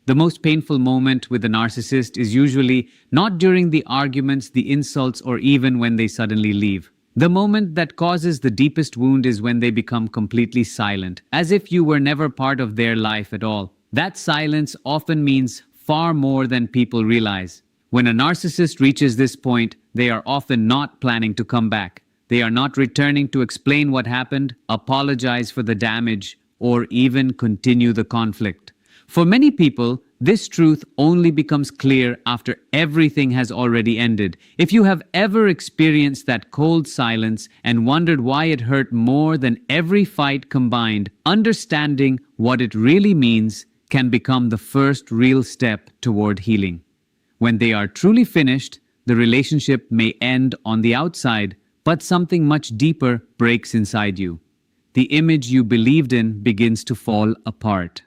The most painful moment with a narcissist is usually not during the arguments, the insults, or even when they suddenly leave. The moment that causes the deepest wound is when they become completely silent, as if you were never part of their life at all. That silence often means far more than people realize. When a narcissist reaches this point, they are often not planning to come back. They are not returning to explain what happened, apologize for the damage, or even continue the conflict. For many people, this truth only becomes clear after everything has already ended. If you have ever experienced that cold silence and wondered why it hurt more than every fight combined, understanding what it really means can become the first real step toward healing. When they are truly finished, the relationship may end on the outside, but something much deeper breaks inside you. The image you believed in begins to fall apart.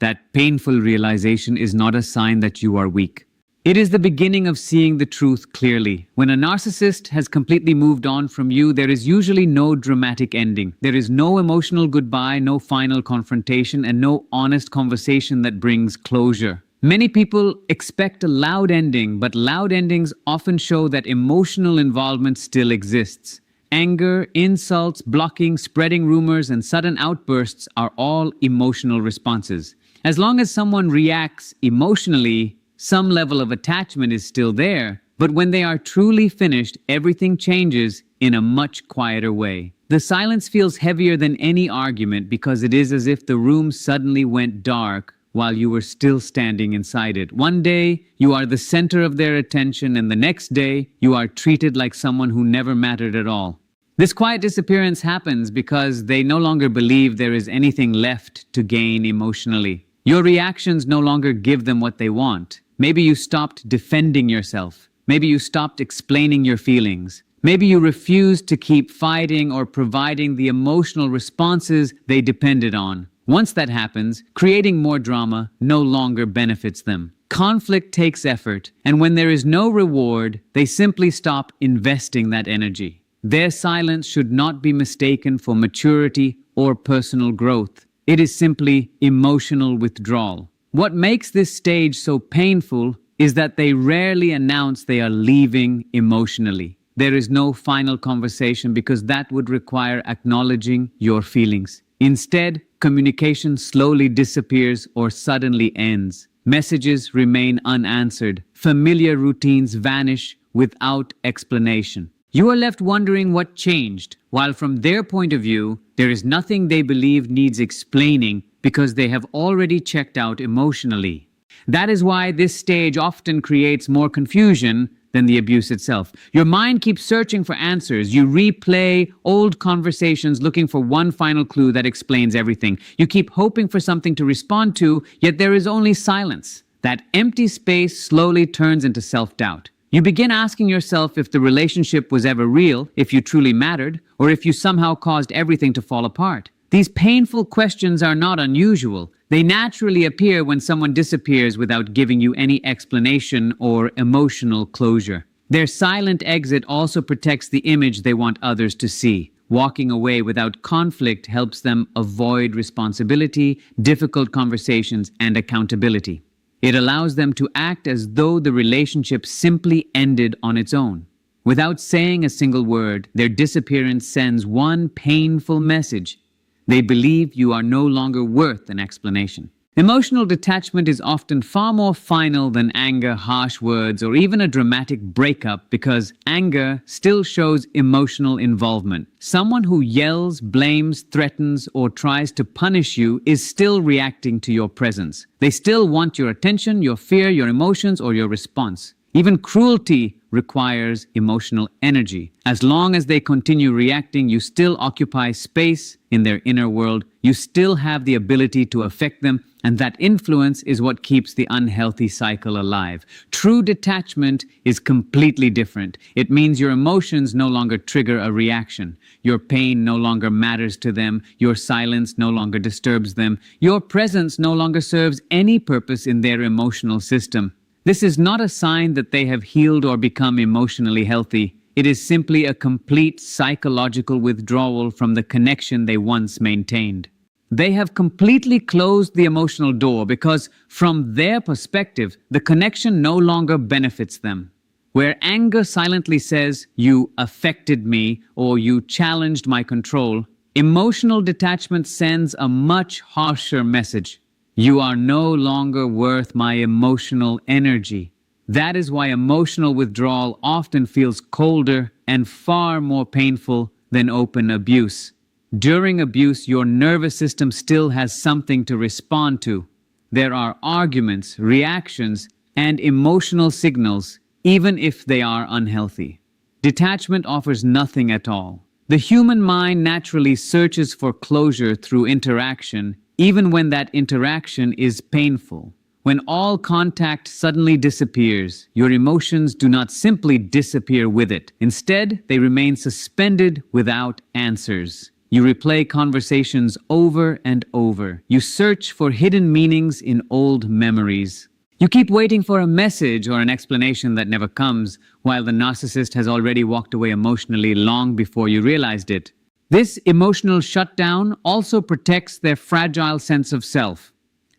That painful realization is not a sign that you are weak. It is the beginning of seeing the truth clearly. When a narcissist has completely moved on from you, there is usually no dramatic ending. There is no emotional goodbye, no final confrontation, and no honest conversation that brings closure. Many people expect a loud ending, but loud endings often show that emotional involvement still exists. Anger, insults, blocking, spreading rumors, and sudden outbursts are all emotional responses. As long as someone reacts emotionally, some level of attachment is still there, but when they are truly finished, everything changes in a much quieter way. The silence feels heavier than any argument because it is as if the room suddenly went dark while you were still standing inside it. One day, you are the center of their attention, and the next day, you are treated like someone who never mattered at all. This quiet disappearance happens because they no longer believe there is anything left to gain emotionally. Your reactions no longer give them what they want. Maybe you stopped defending yourself. Maybe you stopped explaining your feelings. Maybe you refused to keep fighting or providing the emotional responses they depended on. Once that happens, creating more drama no longer benefits them. Conflict takes effort, and when there is no reward, they simply stop investing that energy. Their silence should not be mistaken for maturity or personal growth. It is simply emotional withdrawal. What makes this stage so painful is that they rarely announce they are leaving emotionally. There is no final conversation because that would require acknowledging your feelings. Instead, communication slowly disappears or suddenly ends. Messages remain unanswered. Familiar routines vanish without explanation. You are left wondering what changed, while from their point of view, there is nothing they believe needs explaining because they have already checked out emotionally. That is why this stage often creates more confusion than the abuse itself. Your mind keeps searching for answers. You replay old conversations looking for one final clue that explains everything. You keep hoping for something to respond to, yet there is only silence. That empty space slowly turns into self-doubt. You begin asking yourself if the relationship was ever real, if you truly mattered, or if you somehow caused everything to fall apart. These painful questions are not unusual. They naturally appear when someone disappears without giving you any explanation or emotional closure. Their silent exit also protects the image they want others to see. Walking away without conflict helps them avoid responsibility, difficult conversations, and accountability. It allows them to act as though the relationship simply ended on its own. Without saying a single word, their disappearance sends one painful message. They believe you are no longer worth an explanation. Emotional detachment is often far more final than anger, harsh words, or even a dramatic breakup because anger still shows emotional involvement. Someone who yells, blames, threatens, or tries to punish you is still reacting to your presence. They still want your attention, your fear, your emotions, or your response. Even cruelty requires emotional energy. As long as they continue reacting, you still occupy space in their inner world. You still have the ability to affect them, and that influence is what keeps the unhealthy cycle alive. True detachment is completely different. It means your emotions no longer trigger a reaction. Your pain no longer matters to them. Your silence no longer disturbs them. Your presence no longer serves any purpose in their emotional system. This is not a sign that they have healed or become emotionally healthy. It is simply a complete psychological withdrawal from the connection they once maintained. They have completely closed the emotional door because, from their perspective, the connection no longer benefits them. Where anger silently says, "You affected me," or "You challenged my control," emotional detachment sends a much harsher message. "You are no longer worth my emotional energy." That is why emotional withdrawal often feels colder and far more painful than open abuse. During abuse, your nervous system still has something to respond to. There are arguments, reactions, and emotional signals, even if they are unhealthy. Detachment offers nothing at all. The human mind naturally searches for closure through interaction, even when that interaction is painful. When all contact suddenly disappears, your emotions do not simply disappear with it. Instead, they remain suspended without answers. You replay conversations over and over. You search for hidden meanings in old memories. You keep waiting for a message or an explanation that never comes, while the narcissist has already walked away emotionally long before you realized it. This emotional shutdown also protects their fragile sense of self.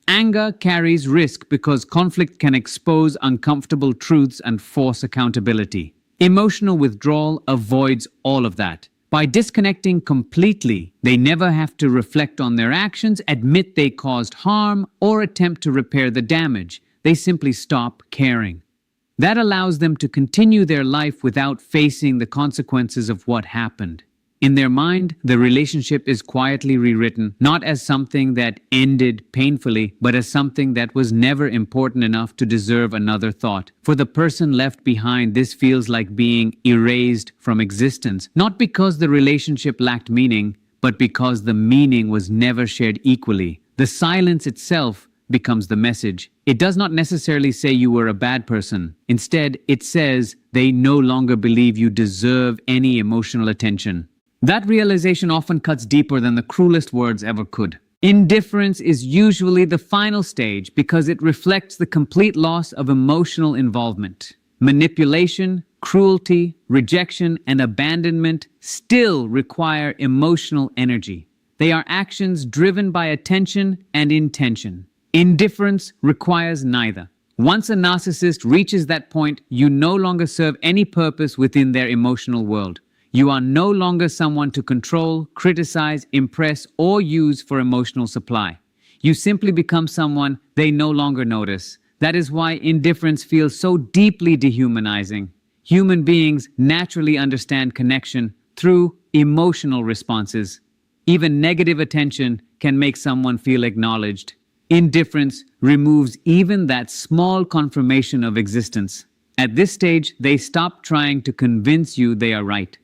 Anger carries risk because conflict can expose uncomfortable truths and force accountability. Emotional withdrawal avoids all of that. By disconnecting completely, they never have to reflect on their actions, admit they caused harm, or attempt to repair the damage. They simply stop caring. That allows them to continue their life without facing the consequences of what happened. In their mind, the relationship is quietly rewritten, not as something that ended painfully, but as something that was never important enough to deserve another thought. For the person left behind, this feels like being erased from existence, not because the relationship lacked meaning, but because the meaning was never shared equally. The silence itself becomes the message. It does not necessarily say you were a bad person. Instead, it says they no longer believe you deserve any emotional attention. That realization often cuts deeper than the cruelest words ever could. Indifference is usually the final stage because it reflects the complete loss of emotional involvement. Manipulation, cruelty, rejection, and abandonment still require emotional energy. They are actions driven by attention and intention. Indifference requires neither. Once a narcissist reaches that point, you no longer serve any purpose within their emotional world. You are no longer someone to control, criticize, impress, or use for emotional supply. You simply become someone they no longer notice. That is why indifference feels so deeply dehumanizing. Human beings naturally understand connection through emotional responses. Even negative attention can make someone feel acknowledged. Indifference removes even that small confirmation of existence. At this stage, they stop trying to convince you they are right.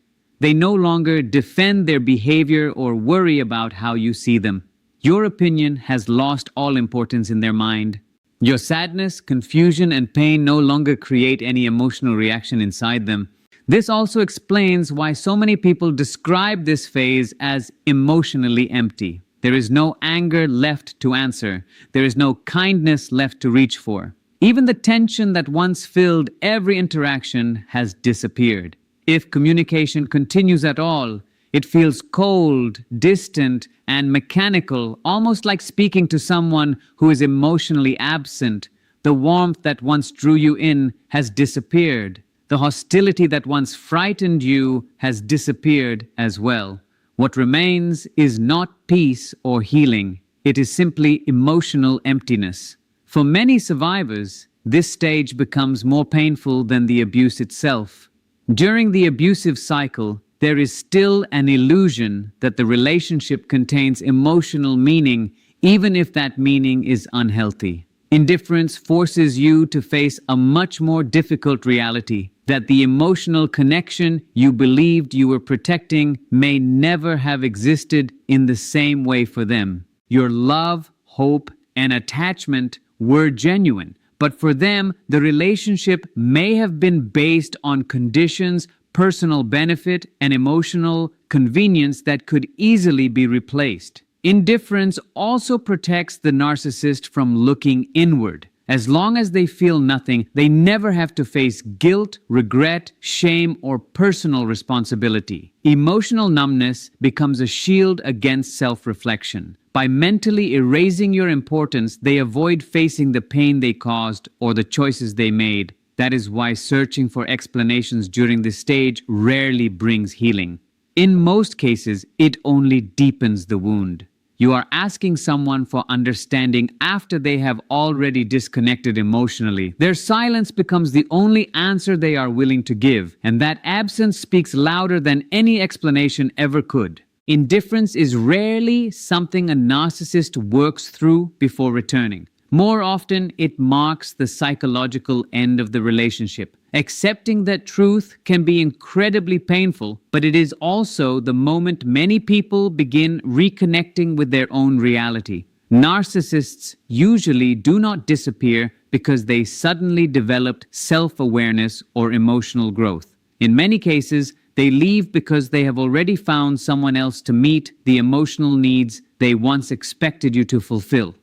They no longer defend their behavior or worry about how you see them. Your opinion has lost all importance in their mind. Your sadness, confusion, and pain no longer create any emotional reaction inside them. This also explains why so many people describe this phase as emotionally empty. There is no anger left to answer. There is no kindness left to reach for. Even the tension that once filled every interaction has disappeared. If communication continues at all, it feels cold, distant, and mechanical, almost like speaking to someone who is emotionally absent. The warmth that once drew you in has disappeared. The hostility that once frightened you has disappeared as well. What remains is not peace or healing. It is simply emotional emptiness. For many survivors, this stage becomes more painful than the abuse itself. During the abusive cycle, there is still an illusion that the relationship contains emotional meaning, even if that meaning is unhealthy. Indifference forces you to face a much more difficult reality, that the emotional connection you believed you were protecting may never have existed in the same way for them. Your love, hope, and attachment were genuine, but for them, the relationship may have been based on conditions, personal benefit, and emotional convenience that could easily be replaced. Indifference also protects the narcissist from looking inward. As long as they feel nothing, they never have to face guilt, regret, shame, or personal responsibility. Emotional numbness becomes a shield against self-reflection. By mentally erasing your importance, they avoid facing the pain they caused or the choices they made. That is why searching for explanations during this stage rarely brings healing. In most cases, it only deepens the wound. You are asking someone for understanding after they have already disconnected emotionally. Their silence becomes the only answer they are willing to give, and that absence speaks louder than any explanation ever could. Indifference is rarely something a narcissist works through before returning. More often, it marks the psychological end of the relationship. Accepting that truth can be incredibly painful, but it is also the moment many people begin reconnecting with their own reality. Narcissists usually do not disappear because they suddenly developed self-awareness or emotional growth. In many cases, they leave because they have already found someone else to meet the emotional needs they once expected you to fulfill.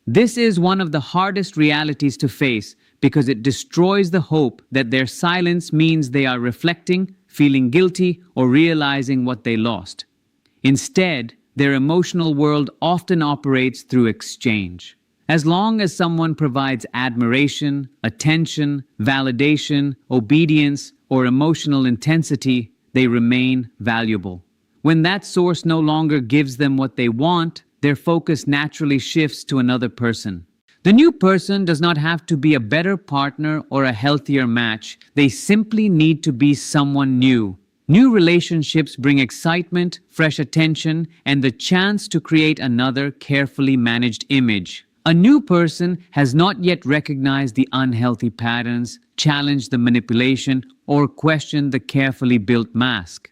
This is one of the hardest realities to face because it destroys the hope that their silence means they are reflecting, feeling guilty, or realizing what they lost. Instead, their emotional world often operates through exchange. As long as someone provides admiration, attention, validation, obedience, or emotional intensity, they remain valuable. When that source no longer gives them what they want, their focus naturally shifts to another person. The new person does not have to be a better partner or a healthier match. They simply need to be someone new. New relationships bring excitement, fresh attention, and the chance to create another carefully managed image. A new person has not yet recognized the unhealthy patterns, challenged the manipulation, or questioned the carefully built mask.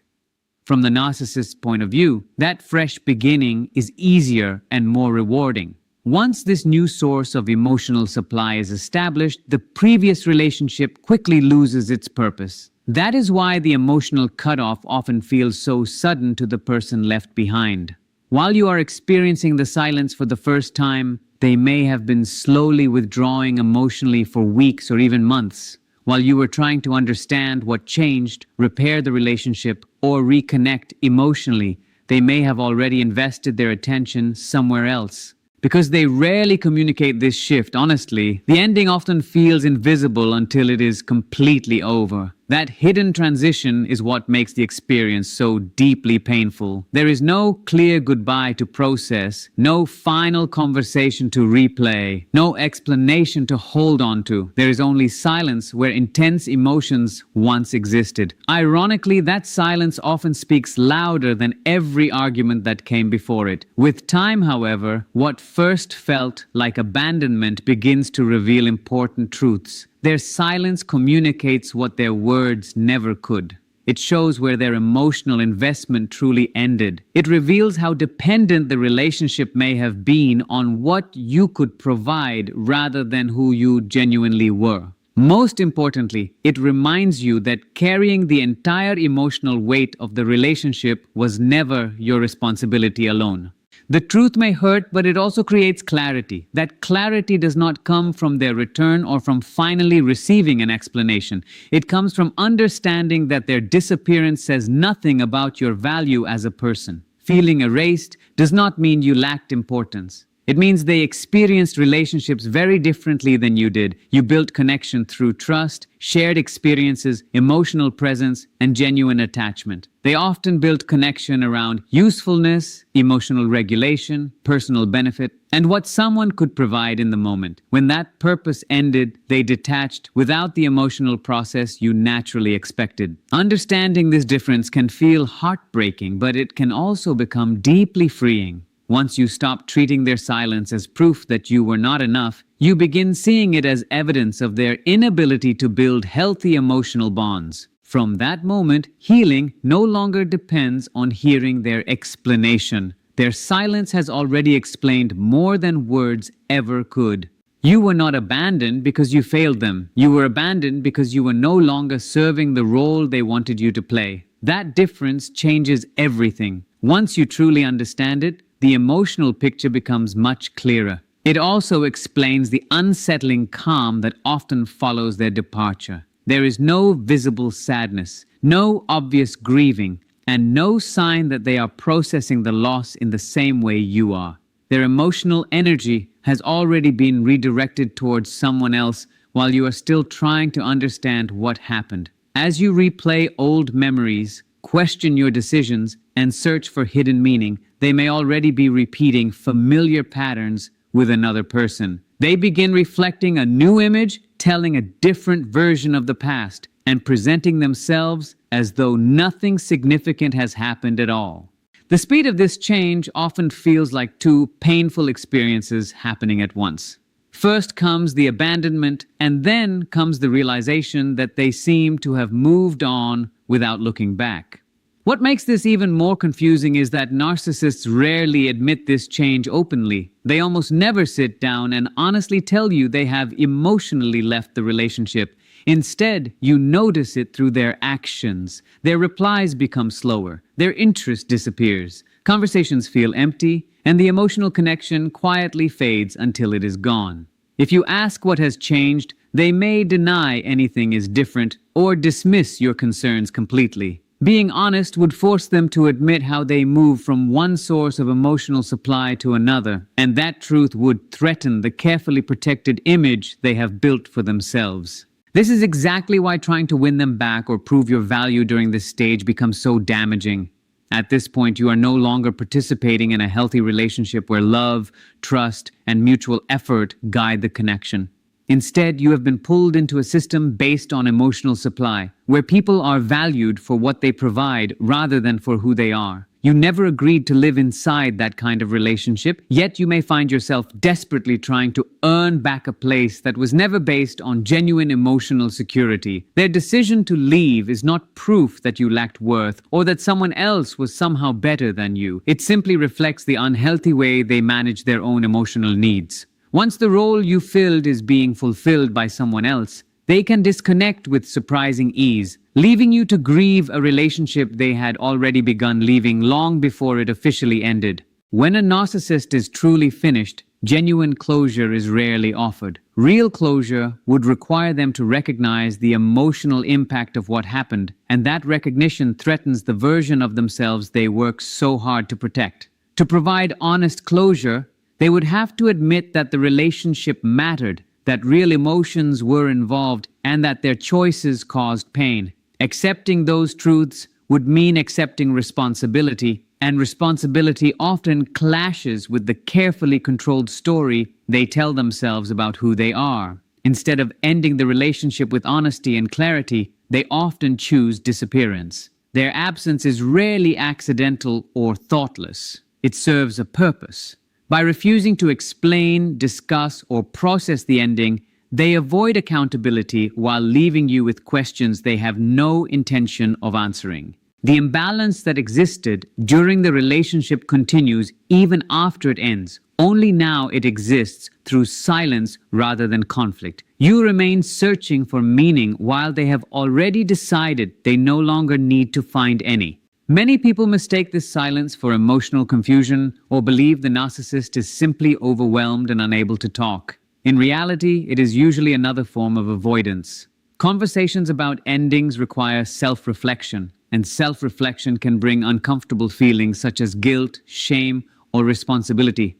From the narcissist's point of view, that fresh beginning is easier and more rewarding. Once this new source of emotional supply is established, the previous relationship quickly loses its purpose. That is why the emotional cutoff often feels so sudden to the person left behind. While you are experiencing the silence for the first time, they may have been slowly withdrawing emotionally for weeks or even months. While you were trying to understand what changed, repair the relationship, or reconnect emotionally, they may have already invested their attention somewhere else. Because they rarely communicate this shift honestly, the ending often feels invisible until it is completely over. That hidden transition is what makes the experience so deeply painful. There is no clear goodbye to process, no final conversation to replay, no explanation to hold on to. There is only silence where intense emotions once existed. Ironically, that silence often speaks louder than every argument that came before it. With time, however, what first felt like abandonment begins to reveal important truths. Their silence communicates what their words never could. It shows where their emotional investment truly ended. It reveals how dependent the relationship may have been on what you could provide rather than who you genuinely were. Most importantly, it reminds you that carrying the entire emotional weight of the relationship was never your responsibility alone. The truth may hurt, but it also creates clarity. That clarity does not come from their return or from finally receiving an explanation. It comes from understanding that their disappearance says nothing about your value as a person. Feeling erased does not mean you lacked importance. It means they experienced relationships very differently than you did. You built connection through trust, shared experiences, emotional presence, and genuine attachment. They often built connection around usefulness, emotional regulation, personal benefit, and what someone could provide in the moment. When that purpose ended, they detached without the emotional process you naturally expected. Understanding this difference can feel heartbreaking, but it can also become deeply freeing. Once you stop treating their silence as proof that you were not enough, you begin seeing it as evidence of their inability to build healthy emotional bonds. From that moment, healing no longer depends on hearing their explanation. Their silence has already explained more than words ever could. You were not abandoned because you failed them. You were abandoned because you were no longer serving the role they wanted you to play. That difference changes everything. Once you truly understand it, the emotional picture becomes much clearer. It also explains the unsettling calm that often follows their departure. There is no visible sadness, no obvious grieving, and no sign that they are processing the loss in the same way you are. Their emotional energy has already been redirected towards someone else while you are still trying to understand what happened. As you replay old memories, question your decisions, and search for hidden meaning, they may already be repeating familiar patterns with another person. They begin reflecting a new image, telling a different version of the past, and presenting themselves as though nothing significant has happened at all. The speed of this change often feels like two painful experiences happening at once. First comes the abandonment, and then comes the realization that they seem to have moved on without looking back. What makes this even more confusing is that narcissists rarely admit this change openly. They almost never sit down and honestly tell you they have emotionally left the relationship. Instead, you notice it through their actions. Their replies become slower, their interest disappears, conversations feel empty, and the emotional connection quietly fades until it is gone. If you ask what has changed, they may deny anything is different or dismiss your concerns completely. Being honest would force them to admit how they move from one source of emotional supply to another, and that truth would threaten the carefully protected image they have built for themselves. This is exactly why trying to win them back or prove your value during this stage becomes so damaging. At this point, you are no longer participating in a healthy relationship where love, trust, and mutual effort guide the connection. Instead, you have been pulled into a system based on emotional supply, where people are valued for what they provide rather than for who they are. You never agreed to live inside that kind of relationship, yet you may find yourself desperately trying to earn back a place that was never based on genuine emotional security. Their decision to leave is not proof that you lacked worth or that someone else was somehow better than you. It simply reflects the unhealthy way they manage their own emotional needs. Once the role you filled is being fulfilled by someone else, they can disconnect with surprising ease, leaving you to grieve a relationship they had already begun leaving long before it officially ended. When a narcissist is truly finished, genuine closure is rarely offered. Real closure would require them to recognize the emotional impact of what happened, and that recognition threatens the version of themselves they work so hard to protect. To provide honest closure, they would have to admit that the relationship mattered, that real emotions were involved, and that their choices caused pain. Accepting those truths would mean accepting responsibility, and responsibility often clashes with the carefully controlled story they tell themselves about who they are. Instead of ending the relationship with honesty and clarity, they often choose disappearance. Their absence is rarely accidental or thoughtless. It serves a purpose. By refusing to explain, discuss, or process the ending, they avoid accountability while leaving you with questions they have no intention of answering. The imbalance that existed during the relationship continues even after it ends. Only now it exists through silence rather than conflict. You remain searching for meaning while they have already decided they no longer need to find any. Many people mistake this silence for emotional confusion or believe the narcissist is simply overwhelmed and unable to talk. In reality, it is usually another form of avoidance. Conversations about endings require self-reflection, and self-reflection can bring uncomfortable feelings such as guilt, shame, or responsibility.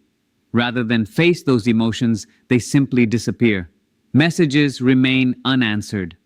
Rather than face those emotions, they simply disappear. Messages remain unanswered.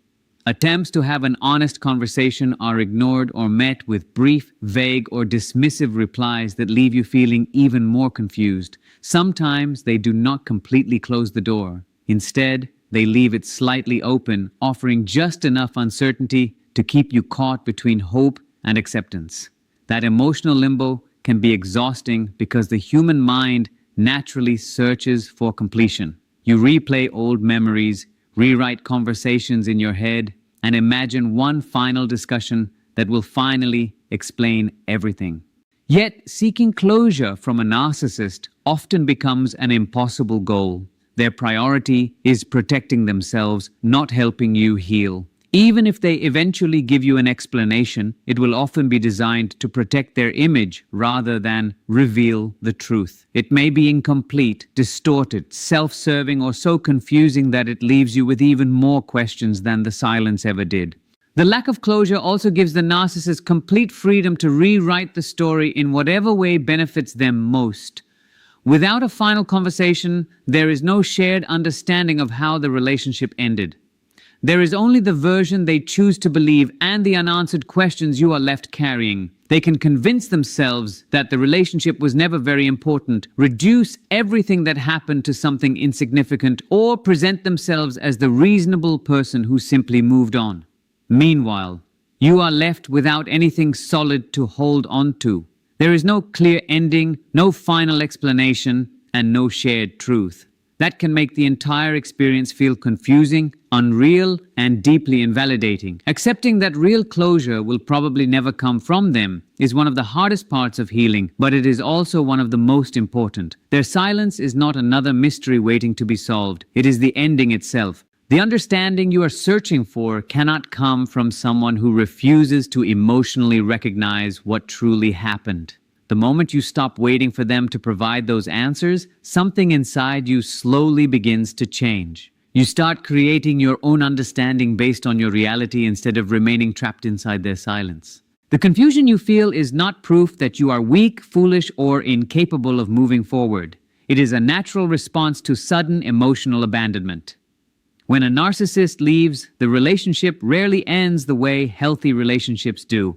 Attempts to have an honest conversation are ignored or met with brief, vague, or dismissive replies that leave you feeling even more confused. Sometimes they do not completely close the door. Instead, they leave it slightly open, offering just enough uncertainty to keep you caught between hope and acceptance. That emotional limbo can be exhausting because the human mind naturally searches for completion. You replay old memories, rewrite conversations in your head, and imagine one final discussion that will finally explain everything. Yet, seeking closure from a narcissist often becomes an impossible goal. Their priority is protecting themselves, not helping you heal. Even if they eventually give you an explanation, it will often be designed to protect their image rather than reveal the truth. It may be incomplete, distorted, self-serving, or so confusing that it leaves you with even more questions than the silence ever did. The lack of closure also gives the narcissist complete freedom to rewrite the story in whatever way benefits them most. Without a final conversation, there is no shared understanding of how the relationship ended. There is only the version they choose to believe and the unanswered questions you are left carrying. They can convince themselves that the relationship was never very important, reduce everything that happened to something insignificant, or present themselves as the reasonable person who simply moved on. Meanwhile, you are left without anything solid to hold on to. There is no clear ending, no final explanation, and no shared truth. That can make the entire experience feel confusing, unreal, and deeply invalidating. Accepting that real closure will probably never come from them is one of the hardest parts of healing, but it is also one of the most important. Their silence is not another mystery waiting to be solved. It is the ending itself. The understanding you are searching for cannot come from someone who refuses to emotionally recognize what truly happened. The moment you stop waiting for them to provide those answers, something inside you slowly begins to change. You start creating your own understanding based on your reality instead of remaining trapped inside their silence. The confusion you feel is not proof that you are weak, foolish, or incapable of moving forward. It is a natural response to sudden emotional abandonment. When a narcissist leaves, the relationship rarely ends the way healthy relationships do.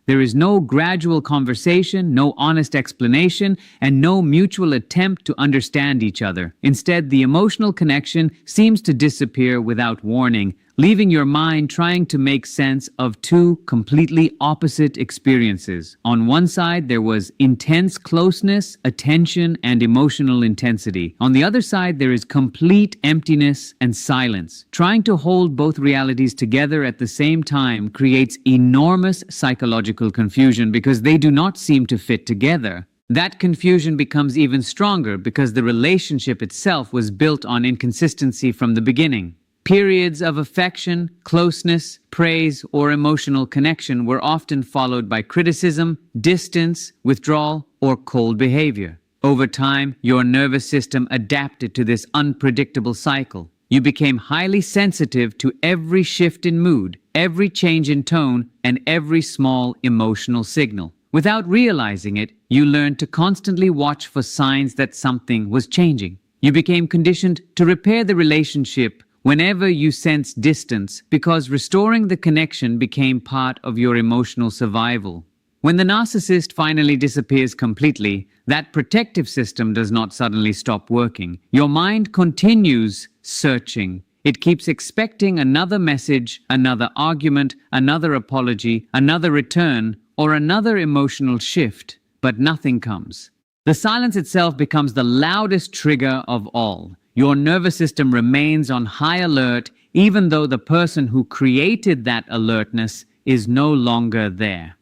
There is no gradual conversation, no honest explanation, and no mutual attempt to understand each other. Instead, the emotional connection seems to disappear without warning, leaving your mind trying to make sense of two completely opposite experiences. On one side, there was intense closeness, attention, and emotional intensity. On the other side, there is complete emptiness and silence. Trying to hold both realities together at the same time creates enormous psychological confusion because they do not seem to fit together. That confusion becomes even stronger because the relationship itself was built on inconsistency from the beginning. Periods of affection, closeness, praise, or emotional connection were often followed by criticism, distance, withdrawal, or cold behavior. Over time, your nervous system adapted to this unpredictable cycle. You became highly sensitive to every shift in mood, every change in tone, and every small emotional signal. Without realizing it, you learned to constantly watch for signs that something was changing. You became conditioned to repair the relationship whenever you sensed distance because restoring the connection became part of your emotional survival. When the narcissist finally disappears completely, that protective system does not suddenly stop working. Your mind continues searching. It keeps expecting another message, another argument, another apology, another return, or another emotional shift, but nothing comes. The silence itself becomes the loudest trigger of all. Your nervous system remains on high alert even though the person who created that alertness is no longer there.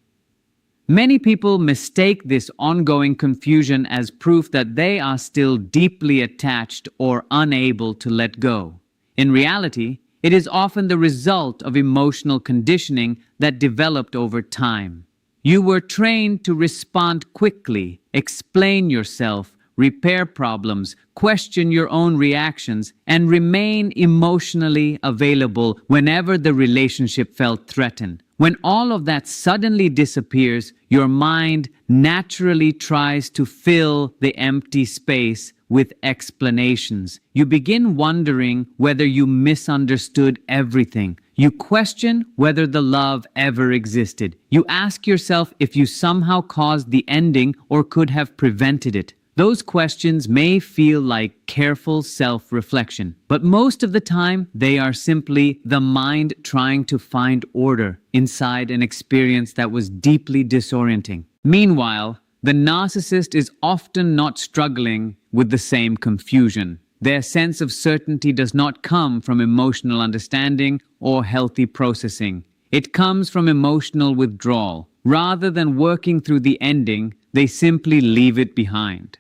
Many people mistake this ongoing confusion as proof that they are still deeply attached or unable to let go. In reality, it is often the result of emotional conditioning that developed over time. You were trained to respond quickly, explain yourself, repair problems, question your own reactions, and remain emotionally available whenever the relationship felt threatened. When all of that suddenly disappears, your mind naturally tries to fill the empty space with explanations. You begin wondering whether you misunderstood everything. You question whether the love ever existed. You ask yourself if you somehow caused the ending or could have prevented it. Those questions may feel like careful self-reflection, but most of the time they are simply the mind trying to find order inside an experience that was deeply disorienting. Meanwhile, the narcissist is often not struggling with the same confusion. Their sense of certainty does not come from emotional understanding or healthy processing. It comes from emotional withdrawal. Rather than working through the ending, they simply leave it behind.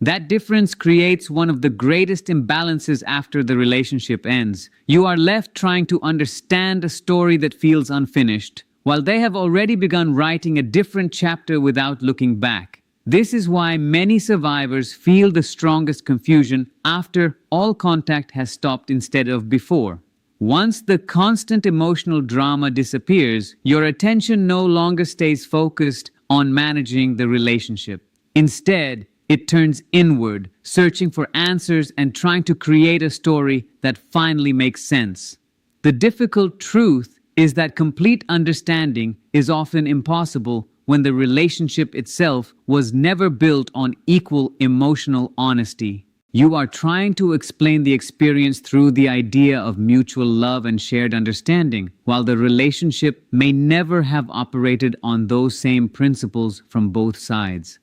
That difference creates one of the greatest imbalances after the relationship ends. You are left trying to understand a story that feels unfinished, while they have already begun writing a different chapter without looking back. This is why many survivors feel the strongest confusion after all contact has stopped instead of before. Once the constant emotional drama disappears, your attention no longer stays focused on managing the relationship. Instead, It turns inward, searching for answers and trying to create a story that finally makes sense. The difficult truth is that complete understanding is often impossible when the relationship itself was never built on equal emotional honesty. You are trying to explain the experience through the idea of mutual love and shared understanding, while the relationship may never have operated on those same principles from both sides.